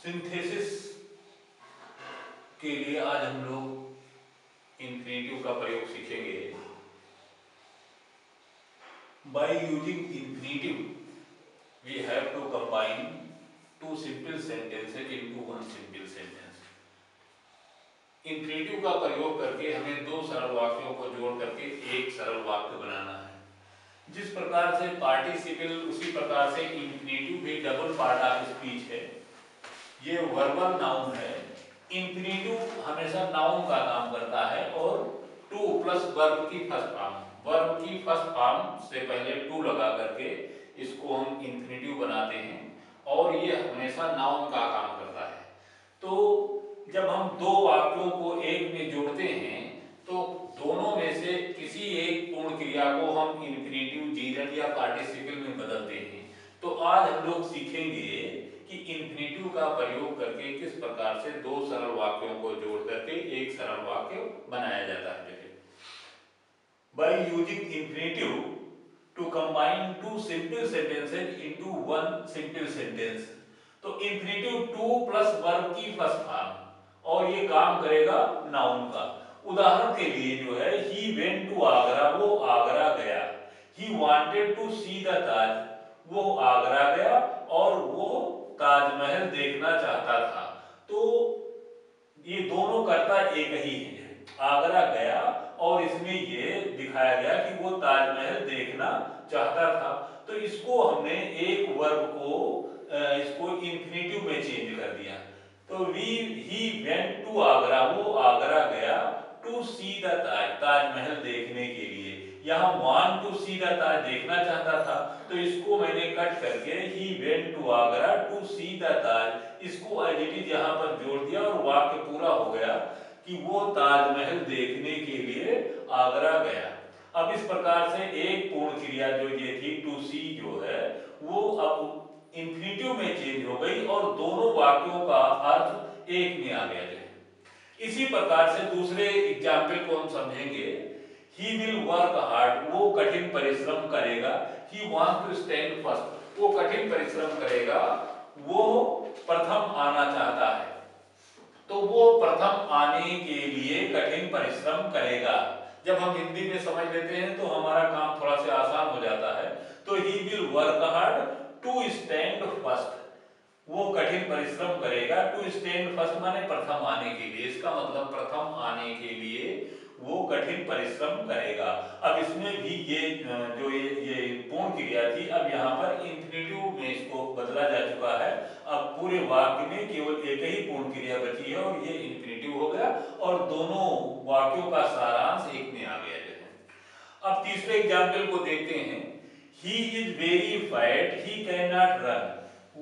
Synthesis के लिए आज हम लोग इंफिनिटिव का प्रयोग सीखेंगे। By using infinitive, we have to combine two simple sentences into one simple sentence. Infinitive का प्रयोग करके हमें दो सरल वाक्यों को जोड़ करके एक सरल वाक्य बनाना है। जिस प्रकार से पार्टिसिपल उसी प्रकार से इंफिनिटिव भी डबल पार्ट ऑफ स्पीच है। ये वर्बल नाउन है। इंफिनिटिव हमेशा नाउन का काम करता है और टू प्लस वर्ब की फर्स्ट फॉर्म, वर्ब की फर्स्ट फॉर्म से पहले टू लगा करके इसको हम इंफिनिटिव बनाते हैं और ये हमेशा नाउन का काम करता है। तो जब हम दो वाक्यों को एक में जोड़ते हैं तो दोनों में से किसी एक पूर्ण क्रिया को हम इंफिनिटिव, जीरंड या पार्टिसिपल में बदलते हैं। तो आज हम लोग सीखेंगे कि इंफिनिटिव का प्रयोग करके किस प्रकार से दो सरल वाक्यों को जोड़ करके एक सरल वाक्य बनाया जाता है। By using infinitive to combine two simple sentences into one simple sentence. तो infinitive टू प्लस वर्ब की फर्स्ट फॉर्म और ये काम करेगा नाउन का। उदाहरण के लिए जो है he went to आगरा, वो आगरा गया। He wanted to see the ताज, वो आगरा गया और वो ताजमहल देखना चाहता था। तो ये दोनों कर्ता एक ही है, आगरा गया और इसमें ये दिखाया गया कि वो ताजमहल देखना चाहता था। तो इसको हमने एक वर्ब को इसको इंफिनिटिव में चेंज कर दिया। तो ही वेंट टू आगरा, वो आगरा गया to see the Taj, Taj Mahal देखने के लिए। यहाँ want to see the Taj देखना चाहता था तो इसको मैंने कट करके ही went to Agra to see the Taj, इसको एज इट इज यहाँ पर जोड़ दिया और वाक्य पूरा हो गया कि वो ताजमहल देखने के लिए आगरा गया। अब इस प्रकार से एक पूर्ण क्रिया जो ये थी टू सी जो है वो अब इंफिनिटिव में चेंज हो गई और दोनों वाक्यों का अर्थ एक में आ गया। इसी प्रकार से दूसरे एग्जाम्पल को हम समझेंगे। ही विल वर्क हार्ड, वो कठिन परिश्रम करेगा। He want to stand first, वो कठिन परिश्रम करेगा, वो प्रथम आना चाहता है। तो वो प्रथम आने के लिए कठिन परिश्रम करेगा। जब हम हिंदी में समझ लेते हैं तो हमारा काम थोड़ा सा आसान हो जाता है। तो he will work hard to stand first, वो कठिन परिश्रम करेगा। टू स्टैंड फर्स्ट माने प्रथम आने के लिए, इसका मतलब प्रथम आने के लिए वो कठिन परिश्रम करेगा। अब इसमें भी ये जो ये पूर्ण क्रिया थी, अब यहाँ पर इंफिनिटिव में इसको बदला जा चुका है। अब पूरे वाक्य में केवल एक ही पूर्ण क्रिया बची है और ये इंफिनिटिव हो गया और दोनों वाक्यों का सारांश एक में आ गया है। अब तीसरे एग्जाम्पल को देखते हैं। He is very fat, he can not run,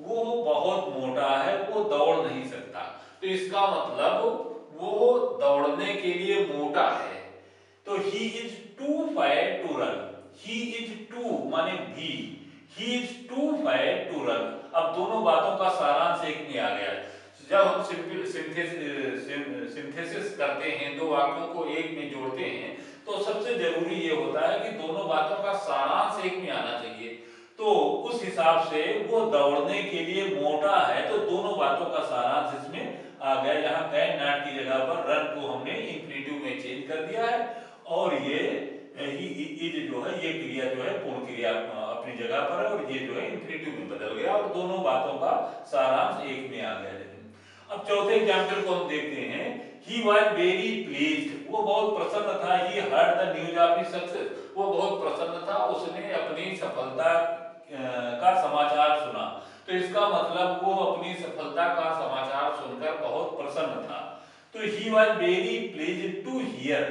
वो बहुत मोटा है, वो दौड़ नहीं सकता। तो इसका मतलब वो दौड़ने के लिए मोटा है। तो he is too fat to run, he is too माने भी, he is too fat to run. अब दोनों बातों का सारांश एक में आ गया। जब हम सिंथेसिस करते हैं, दो वाक्यों को एक में जोड़ते हैं तो सबसे जरूरी ये होता है कि दोनों बातों का सारांश एक में आना चाहिए। तो उस हिसाब से वो दौड़ने के लिए मोटा है तो दोनों बातों का सारांश इसमें आ गया। यहाँ कैन नॉट की जगह पर रन को हमने इंफिनिटिव में चेंज कर दिया है और ये इज जो है ये क्रिया जो है पूर्ण क्रिया अपनी जगह पर है और ये जो है इंफिनिटिव में बदल गया और दोनों बातों का सारांश एक में आ गया। अब चौथे एग्जाम्पल को हम देखते हैं। ही वॉज वेरी प्लीज्ड, वो बहुत प्रसन्न था। He heard the news of his success, वो बहुत प्रसन्न था, उसने अपनी सफलता का समाचार सुना। तो इसका मतलब वो अपनी सफलता का समाचार सुनकर बहुत प्रसन्न था। तो he was very pleased to hear.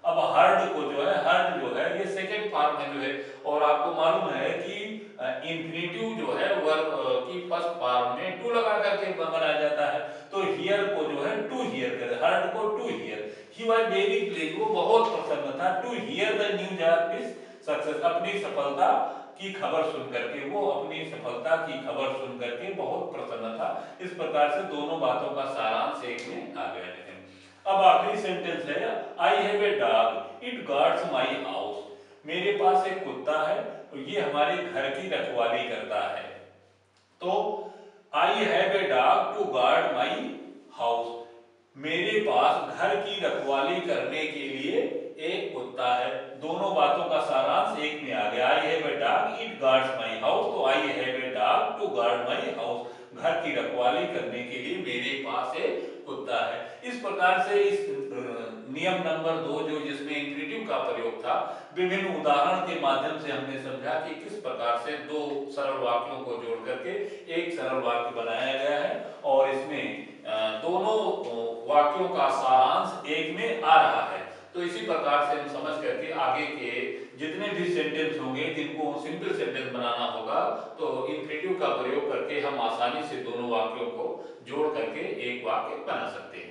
अब हर्ड को जो है, हर्ड जो है ये सेकंड फॉर्म में जो है और आपको मालूम है कि इंफिनिटिव जो है वर्ब की फर्स्ट फॉर्म में टू लगा करके बनाया जाता है। तो हियर को जो है टू हियर कर, हर्ड को to hear. He was very pleased, वो बहुत प्रसन्न था। To hear the news of his success, अपनी सफलता की खबर सुन करके, वो अपनी सफलता की खबर सुन करके बहुत प्रसन्न था। इस प्रकार से दोनों बातों का सारांश एक में आ गया है। अब आखिरी सेंटेंस है आई have a dog, it guards my house, मेरे पास एक कुत्ता है तो ये हमारे घर की रखवाली करता है। तो I have a dog to to guard my house. मेरे पास घर की रखवाली करने के लिए एक कुत्ता है। दोनों बातों का सारांश एक में आ गया। I have a dog, it guards my house. तो I have a dog to guard my house, घर की रखवाली करने के लिए मेरे पास एक कुत्ता है। इस प्रकार से इस नियम नंबर 2 जो जिसमें इंफिनिटिव का प्रयोग था, विभिन्न उदाहरण के माध्यम से हमने समझा कि किस प्रकार से दो सरल वाक्यों को जोड़ करके एक सरल वाक्य बनाया गया है और इसमें दोनों वाक्यों का सारांश एक में आ रहा है। तो इसी प्रकार से हम समझ करके आगे के जितने भी सेंटेंस होंगे जिनको सिंपल सेंटेंस बनाना होगा, तो इंफिनिटिव का प्रयोग करके हम आसानी से दोनों वाक्यों को जोड़ करके एक वाक्य बना सकते हैं।